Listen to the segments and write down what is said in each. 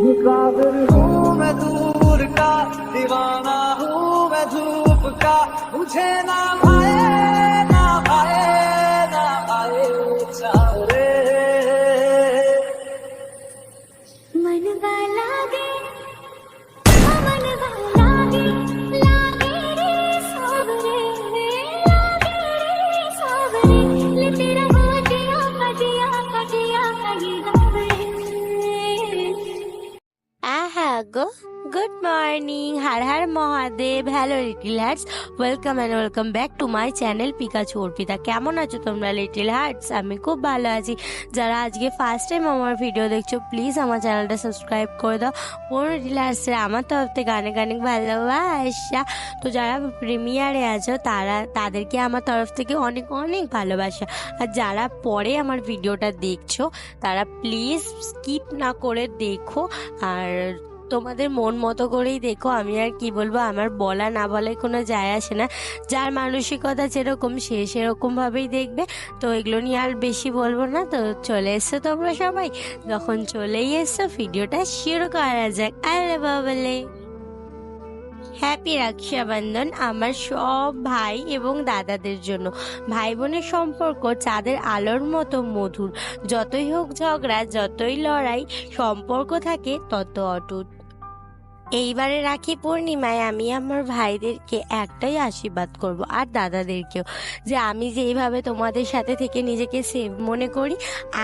मुसाफिर हूँ मैं दूर का, दीवाना हूँ मैं धूप का, मुझे ना भाए ना भाए ना भाए चारे मन वाला दे मन वाला दे लागे रे सावरे लागे रे सावरे ले तेरा हाथिया हाथिया हाथिया कहीं गावे আহা গো good morning, Har Har Mahadev. Hello little hearts, welcome and welcome back to my channel Pikachu Arpita. কেমন আছো তোমরা লিটিল হার্টস? আমি খুব ভালো আছি। যারা আজকে ফার্স্ট টাইম আমার ভিডিও দেখছো প্লিজ আমার চ্যানেলটা সাবস্ক্রাইব করে দাও। কোন লিটিল হার্টসের আমার তরফ থেকে অনেক অনেক ভালোবাসা। তো যারা প্রিমিয়ারে আছো তাদেরকে আমার তরফ থেকে অনেক অনেক ভালোবাসা। আর যারা পরে আমার ভিডিওটা দেখছো তারা প্লিজ স্কিপ না করে দেখো, আর তোমাদের মন মতো করেই দেখো। আমি আর কি বলবো, আমার বলা না বলায় কোনো যায় আসে না। যার মানসিকতা যেরকম সে সেরকমভাবেই দেখবে। তো এগুলো নিয়ে আর বেশি বলবো না। তো চলে এসছো তোমরা সবাই, যখন চলেই এসছো ভিডিওটা শুরু করা যাক। আরে বাবলে, হ্যাপি রক্ষাবন্ধন আমার সব ভাই এবং দাদাদের জন্য। ভাই বোনের সম্পর্ক চাঁদের আলোর মতো মধুর। যতই হোক ঝগড়া, যতই লড়াই, সম্পর্ক থাকে তত অটুট। এইবারে রাখি পূর্ণিমায় আমি আমার ভাইদেরকে একটাই আশীর্বাদ করব, আর দাদাদেরকেও, যে আমি যেইভাবে তোমাদের সাথে থেকে নিজেকে সেফ মনে করি,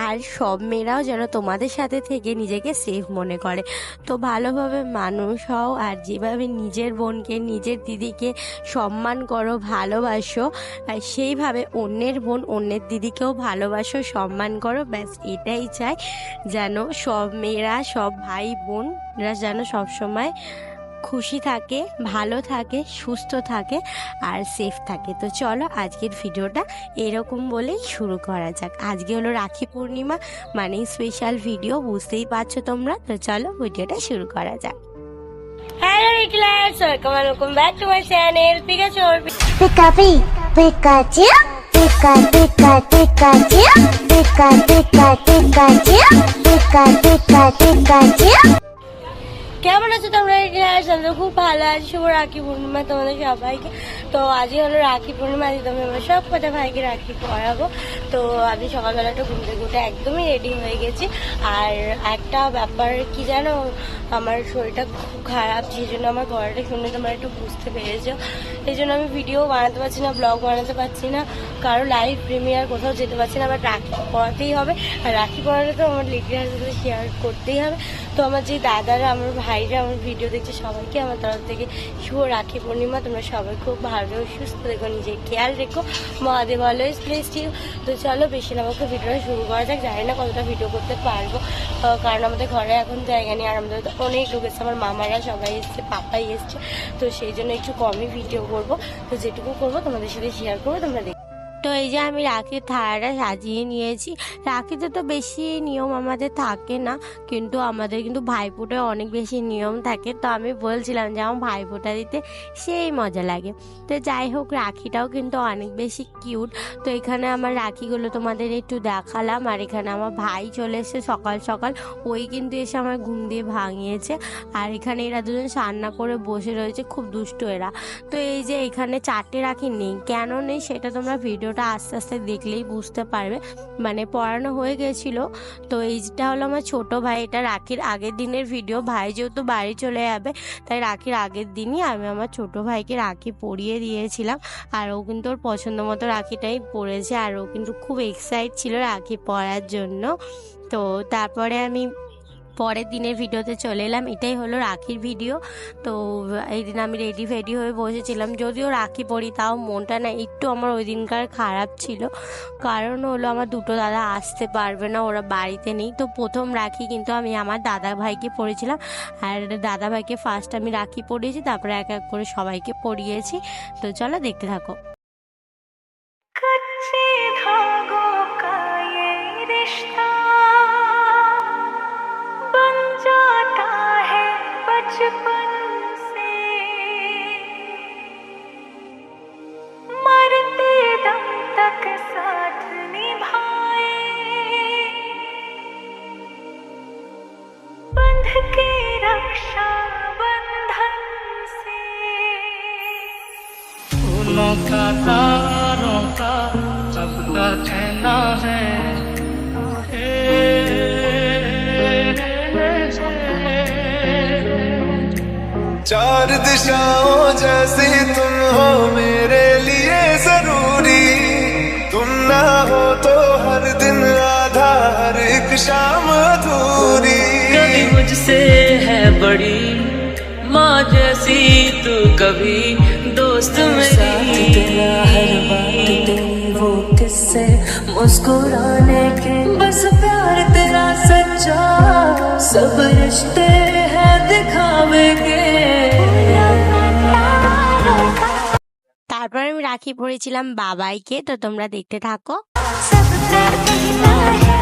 আর সব মেয়েরাও যেন তোমাদের সাথে থেকে নিজেকে সেফ মনে করে। তো ভালোভাবে মানুষ হও, আর যেভাবে নিজের বোনকে নিজের দিদিকে সম্মান করো, ভালোবাসো, আর সেইভাবে অন্যের বোন অন্যের দিদিকেও ভালোবাসো, সম্মান করো। ব্যাস এটাই চাই, যেন সব মেয়েরা সব ভাই বোনরা যেন সবসময় খুশি থাকে, ভালো থাকে, সুস্থ থাকে আর সেফ থাকে। তো চলো আজকের ভিডিওটা এরকম বলেই শুরু করা যাক। আজকে হলো রাখি পূর্ণিমা, মানে স্পেশাল ভিডিও, বুঝতেই পারছো তোমরা। তো চলো ভিডিওটা শুরু করা যাক। Hello littlers, welcome back to my channel Pikachu Arpita. Pikachu, Pikachu, Pikachu, Pikachu, Pikachu, Pikachu, Pikachu. কেমন আছো তোমরা? আমরা খুব ভালো আছি। শুভ রাখি পূর্ণিমা তোমাদের সবাইকে। তো আজই হলো রাখি পূর্ণিমা, আজকে তুমি আমরা সব কটা ভাইকে রাখি পরাবো। তো আমি সকালবেলাটা ঘুমতে ঘুরতে একদমই রেডি হয়ে গেছি। আর একটা ব্যাপার কি জানো, আমার শরীরটা খুব খারাপ, সেই জন্য আমার গলাটা শুনে তোমরা একটু বুঝতে পেরেছো। এই জন্য আমি ভিডিও বানাতে পারছি না, ব্লগ বানাতে পারছি না, কারো লাইভ প্রিমিয়ার কোথাও যেতে পারছি না। আমার রাখি পরাতেই হবে, আর রাখি পরালে তো আমার লিটারের সাথে শেয়ার করতেই হবে। তো আমার যে দাদারা, আমার ভাইরা আমার ভিডিও দেখছে, সবাইকে আমার তরফ থেকে শুভ রাখি পূর্ণিমা। তোমরা সবাই খুব ভালো সুস্থ দেখো, নিজের খেয়াল রেখো। Mahadev always blessed you. তো চলো বেশি না আমাকে ভিডিওটা শুরু করা যাক। জানি না কতটা ভিডিও করতে পারবো, কারণ আমাদের ঘরে এখন জায়গা নেই, আর আমাদের তো অনেক লোক এসছে, আমার মামারা সবাই এসছে, পাপাই এসছে। তো সেই জন্য একটু কমই ভিডিও করবো। তো যেটুকু করবো তোমাদের সাথে শেয়ার করবো, তোমরা দেখো। তো এই যে আমি রাখির থালাটা সাজিয়ে নিয়েছি। রাখিতে তো বেশি নিয়ম আমাদের থাকে না, কিন্তু আমাদের কিন্তু ভাইফোঁটায় অনেক বেশি নিয়ম থাকে। তো আমি বলছিলাম যে আমার ভাইফোঁটা দিতে সেই মজা লাগে। তো যাই হোক, রাখিটাও কিন্তু অনেক বেশি কিউট। তো এখানে আমার রাখিগুলো তোমাদের একটু দেখালাম। আর এখানে আমার ভাই চলে এসেছে সকাল সকাল, ওই কিন্তু এসে আমার ঘুম দিয়ে ভাঙিয়েছে। আর এখানে এরা দুজন রান্না করে বসে রয়েছে, খুব দুষ্ট এরা। তো এই যে এখানে 4টে রাখি নেই, কেন নেই সেটা তোমরা ভিডিওটা আস্তে আস্তে দেখলেই বুঝতে পারবে। মানে পড়ানো হয়ে গেছিলো। তো এইটা হলো আমার ছোট ভাই, এটা রাখির আগের দিনের ভিডিও। ভাই যেহেতু বাড়ি চলে যাবে, তাই রাখির আগের দিনই আমি আমার ছোট ভাইকে রাখি পরিয়ে দিয়েছিলাম। আর ও কিন্তু ওর পছন্দ মতো রাখিটাই পরেছে, আর ও কিন্তু খুব এক্সাইট ছিল রাখি পরার জন্য। তো তারপরে আমি পরের দিনের ভিডিওতে চলে এলাম। এটাই হলো রাখির ভিডিও। তো এই দিন আমি রেডি হয়ে বসেছিলাম, যদিও রাখি পরি তাও মনটা না একটু আমার ওই দিনকার খারাপ ছিল। কারণ হলো আমার দুটো দাদা আসতে পারবে না, ওরা বাড়িতে নেই। তো প্রথম রাখি কিন্তু আমি আমার দাদা ভাইকে পরিয়েছিলাম, আর দাদা ভাইকে ফার্স্ট আমি রাখি পরিয়েছি, তারপরে এক এক করে সবাইকে পরিয়েছি। তো চলো দেখতে থাকো। कच्चे धागों का ये रिश्ता बन जाता है बचपन से, मरते दम तक साथ निभाए, बंध के रक्षा बंधन से। फूलों का तारों का सबका कहना है, चार दिशाओं जैसी तुम हो मेरे लिए जरूरी, तुम ना हो तो हर दिन आधा हर एक शाम अधूरी। कभी मुझसे है बड़ी माँ जैसी तू, कभी दोस्त मेरी, तेरा हर बात तेरी वो किस्से मुस्कुराने के, बस प्यार तेरा सच्चा, सब रिश्ते हैं दिखावे के। তারপর আমি রাখি পরিয়েছিলাম বাবাইকে। তো তোমরা দেখতে থাকো। सब कर देना है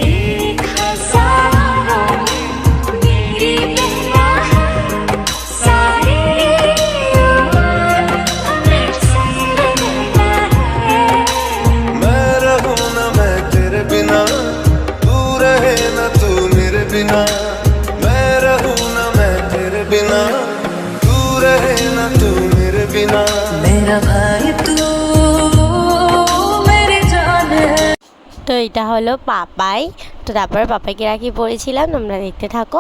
एक हज़ारों में, मेरी बहना है सारी उम्र, हमें संग देना है। मैं रहूं ना मैं तेरे बिना, तू रहे ना तू मेरे बिना, मैं रहूं ना मैं तेरे बिना, तू रहे ना तू मेरे बिना। मेरा भाई तू मेरी जान है। তো এটা হলো পাপাই। তো তারপরে পাপাইকে রাখি পরিয়েছিলাম, তোমরা দেখতে থাকো।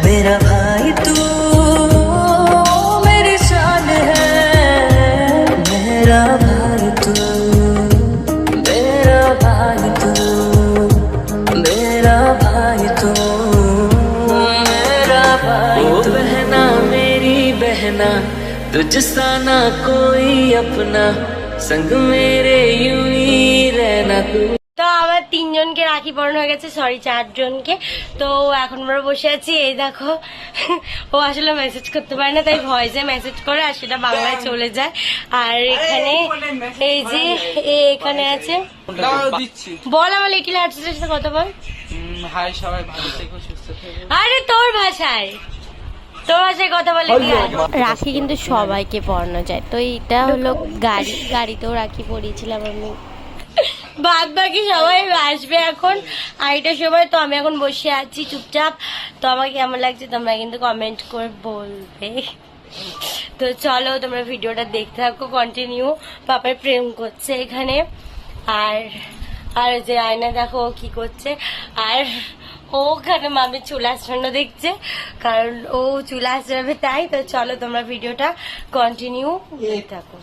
मेरा भाई तू मेरी जान है, मेरा भाई तू, मेरा भाई तू, मेरा भाई तू, मेरा भाई तू। बहना मेरी बहना, तुझसा ना कोई अपना, संग मेरे यूं ही रहना तू। তো আমার 3 জনকে রাখি পরানো হয়ে গেছে, সরি 4 জনকে। তো এখন আমরা বসে আছি, এই দেখো ও আসলে মেসেজ করতে পারে না, তাই ভয়েসে মেসেজ করে আর সেটা বাংলায় চলে যায়। আর এখানে এই যে এখানে আছে, বল আমার লিটিল হার্টসের সাথে কথা বল। হাই সবাই, ভালো থেকো, সুস্থ থেকো। আরে তোর ভাষায় কথা বলে। রাখি কিন্তু সবাইকে পরানো যায়। তো এটা হলো গাড়িতেও রাখি পরিয়েছিলাম আমি। বাদ বাকি সবাই আসবে এখন 8টার সময়। তো আমি এখন বসে আছি চুপচাপ। তো আমার কেমন লাগছে তোমরা কিন্তু কমেন্ট করে বলবে। তো চলো তোমরা ভিডিওটা দেখতে থাকো কন্টিনিউ। পাপাই প্রেম করছে এখানে, আর যে আয়না দেখো ও কি করছে, আর ওখানে মামি চুল আঁচড়ানো দেখছে, কারণ ও চুল আঁচড়াবে তাই। তো চলো তোমরা ভিডিওটা কন্টিনিউ দেখতে থাকো।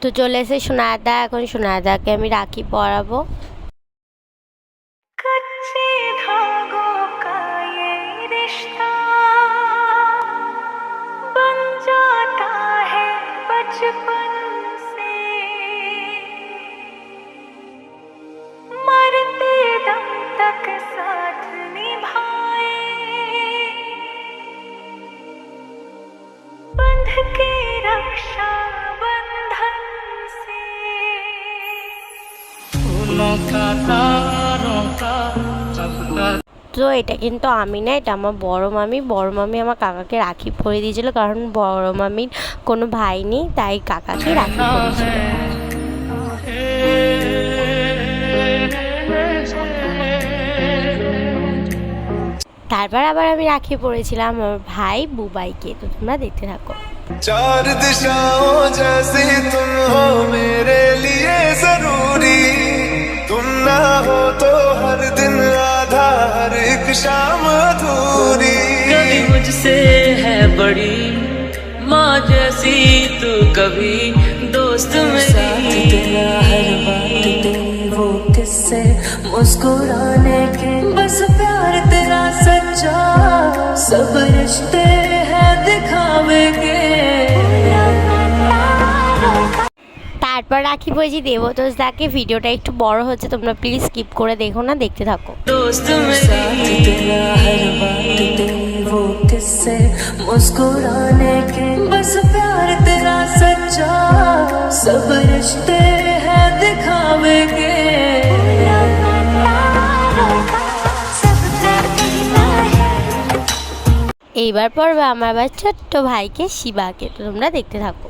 তো চলে এসে সোনাদা, এখন সোনাদাকে আমি রাখি পরাবো। कच्चे धागों का ये रिश्ता बन जाता है बचपन से, मरते दम तक साथ निभाए, बंध के रक्षा बंधन से। फूलों का तारों का सबका। তো এটা কিন্তু আমি না, এটা আমার বড় মামি। বড় মামি আমার কাকাকে রাখি পরিয়ে দিয়েছিল, কারণ বড় মামির কোনো ভাই নেই, তাই কাকাকে রাখি পরিয়েছিল। তারপর আবার আমি রাখি পরিয়েছিলাম আমার ভাই বুবাইকে। তো তোমরা দেখতে থাকো। चार दिशाओं जैसी तुम हो मेरे लिए जरूरी, तुम ना हो तो हर दिन आधा हर एक शाम अधूरी। कभी मुझसे है बड़ी माँ जैसी तू, कभी दोस्त मेरी, तेरा हर बात तेरी वो किस्से मुस्कुराने के, तेरा सच्चा सब रिश्ते हैं दिखावे के তারপর রাখি পড়েছি দেবতোষ দাকে। ভিডিওটা একটু বড় হচ্ছে, তোমরা প্লিজ স্কিপ করে দেখো না, দেখতে থাকো। दोस्त मेरी तेरा हर बात तेरी वो किस्से मुस्कुराने के बस प्यार तेरा सच्चा सब रिश्ते हैं दिखावे के এইবার পড়বে আমার আবার ছোট্ট ভাইকে শিবাকে, তো তোমরা দেখতে থাকো।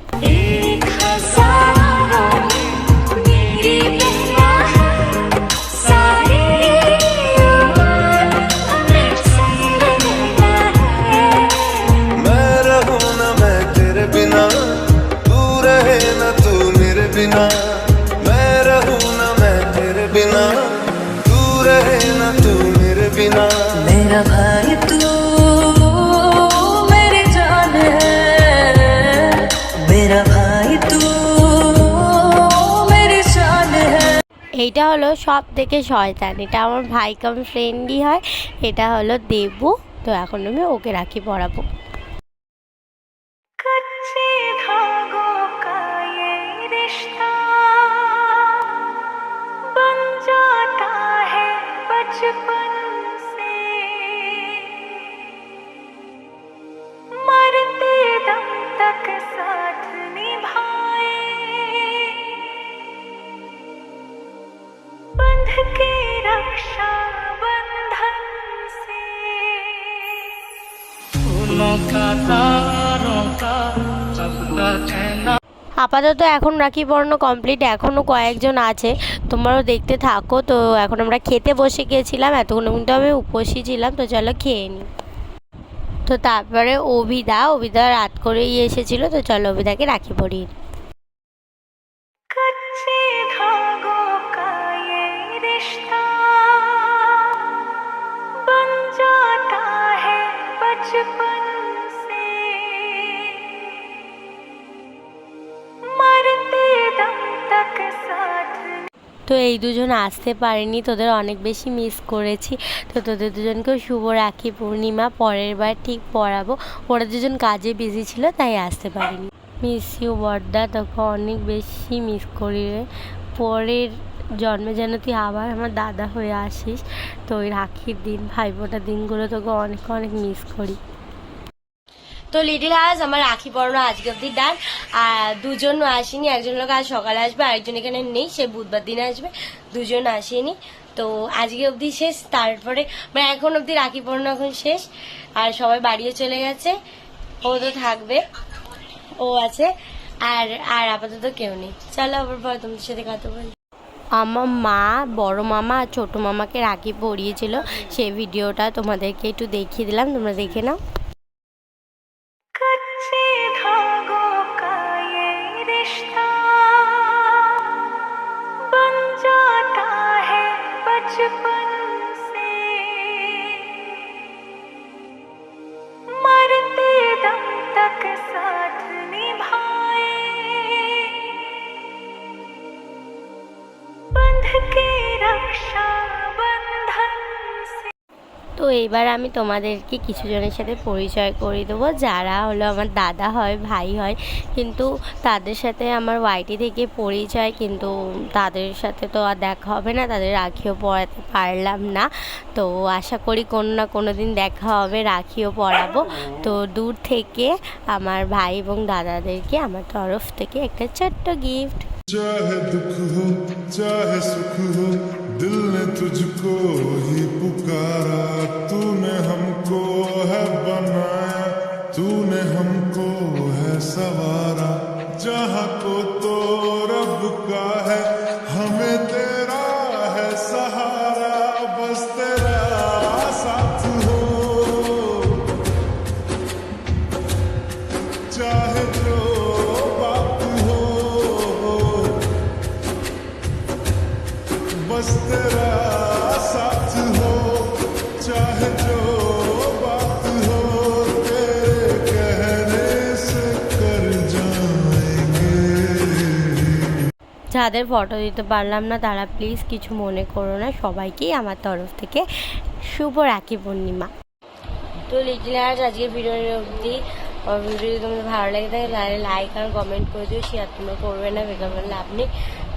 मैं रहूं ना मैं तेरे बिना, तू रहे ना तू मेरे बिना। मैं रहूं ना मैं तेरे बिना, तू रहे ना तू मेरे बिना। मेरा भाई तू मेरी जान है, मेरा भाई तू मेरी जान है। এইটা হলো সব থেকে শয়তান, এটা আমার ভাই কাম ফ্রেন্ডই হয়। এটা হলো দেবু, তো এখন আমি ওকে রাখি পরাবো। कच्चे धागों का ये रिश्ता बन जाता है बचपन से, मरते दम तक साथ निभाए, बंध के रक्षा बंधन से। फूलों का तारों का सबका कहना। আপাতত এখন রাখি পরানো কমপ্লিট, এখনও কয়েকজন আছে, তোমরাও দেখতে থাকো। তো এখন আমরা খেতে বসে গিয়েছিলাম, এতক্ষণ কিন্তু আমি উপসী ছিলাম, তো চলো খেয়ে নিই। তো তারপরে অভিদা রাত করেই এসেছিলো, তো চলো অভিদাকে রাখি পরিয়ে দিই। कच्चे धागों का ये रिश्ता बन जाता है बचपन से, मरते दम तक साथ। তো এই দুজন আসতে পারেনি, তোদের অনেক বেশি মিস করেছি। তো তোদের দুজনকেও শুভ রাখি পূর্ণিমা, পরের বার ঠিক পড়াবো। ওরা দুজন কাজে বিজি ছিল, তাই আসতে পারিনি। মিস ইউ বড়দা, তোকে অনেক বেশি মিস করি রে। পরের জন্মে যেন তুই আবার আমার দাদা হয়ে আসিস। তো ওই রাখির দিন, ভাইফোঁটার দিনগুলো তোকে অনেক অনেক মিস করি। তো লিটিল হাউস আমার রাখি পরানো আজকে অব্দি ডান। আর দুজন আসেনি, একজন লোক আজ সকালে আসবে, আরেকজন এখানে নেই, সে বুধবার দিন আসবে। দুজন আসেনি, তো আজকে অবধি শেষ। তারপরে মানে এখন অবধি রাখি পরানো এখন শেষ, আর সবাই বাড়িও চলে গেছে। ও তো থাকবে, ও আছে, আর আর আপাতত কেউ নেই। চলো আবার পরে তোমাদের সাথে কথা বলি। আমার মা, বড় মামা আর ছোট মামাকে রাখি পরিয়েছিল, সেই ভিডিওটা তোমাদেরকে একটু দেখিয়ে দিলাম, তোমরা দেখে নাও। कच्चे धागों का ये रिश्ता बन जाता है बचपन से, मरते दम तक साथ निभाए, बंध के रक्षा बंधन से। তো এবার আমি তোমাদেরকে কিছু জনের সাথে পরিচয় করে দেবো, যারা হলো আমার দাদা হয়, ভাই হয়, কিন্তু তাদের সাথে আমার ওয়াইটি থেকে পরিচয়, কিন্তু তাদের সাথে তো আর দেখা হবে না, তাদের রাখিও পরাতে পারলাম না। তো আশা করি কোনো না কোনো দিন দেখা হবে, রাখিও পরাবো। তো দূর থেকে আমার ভাই এবং দাদাদেরকে আমার তরফ থেকে একটা ছোট্ট গিফট। चाहे दुख हो चाहे सुख हो, दिल ने तुझको ही पुकारा। तूने हमको है बनाया, तूने हमको है सवारा। जहाँ को तो रब का है, हमें तेरा है सहारा। बस तेरा साथ हो, चाहे जो बात हो, बस तेरा साथ हो, चाहे जो बात हो। तेरे कहने से कर जाएंगे। যাদের ফটো দিতে পারলাম না তারা প্লিজ কিছু মনে করো না, সবাইকেই আমার তরফ থেকে শুভ রাখি পূর্ণিমা। তো লিটল হার্টস আজকে ভিডিওর অবধি। ভিডিও যদি তোমাদের ভালো লাগে থাকে তাহলে লাইক আর কমেন্ট করে দিও। শেয়ার তোমরা করবে না, বেকার বললে আপনি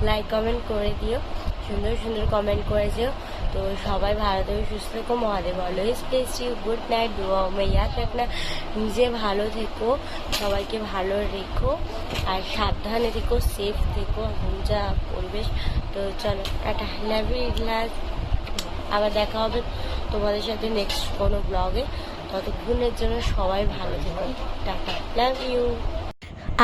লাইক কমেন্ট করে দিও, সুন্দর সুন্দর কমেন্ট করে দিও। তো সবাই ভালো থেকো, সুস্থ থেকো, Mahadev always bless you, good night, দুয়া মে ইয়াদ রাখনা, নিজে ভালো থেকো, সবাইকে ভালো রেখো আর সাবধানে থেকো, সেফ থেকো এখন যা পরিবেশ। তো চলো tata, love you little hearts. আবার দেখা হবে তোমাদের সাথে নেক্সট কোনো ব্লগে। ততক্ষণের জন্য সবাই ভালো থেকো, টাটা, লাভ ইউ।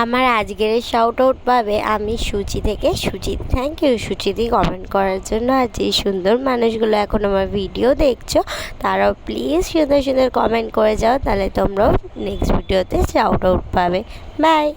আমার আজকের শাউট আউট পাবে আমি সুচি থেকে। সুচি, থ্যাংক ইউ সুচিদি কমেন্ট করার জন্য। আর যে সুন্দর মানুষগুলো এখন আমার ভিডিও দেখছো তারাও প্লিজ সুন্দর সুন্দর কমেন্ট করে যাও, তাহলে তোমরাও নেক্সট ভিডিওতে শাউট আউট পাবে। বাই।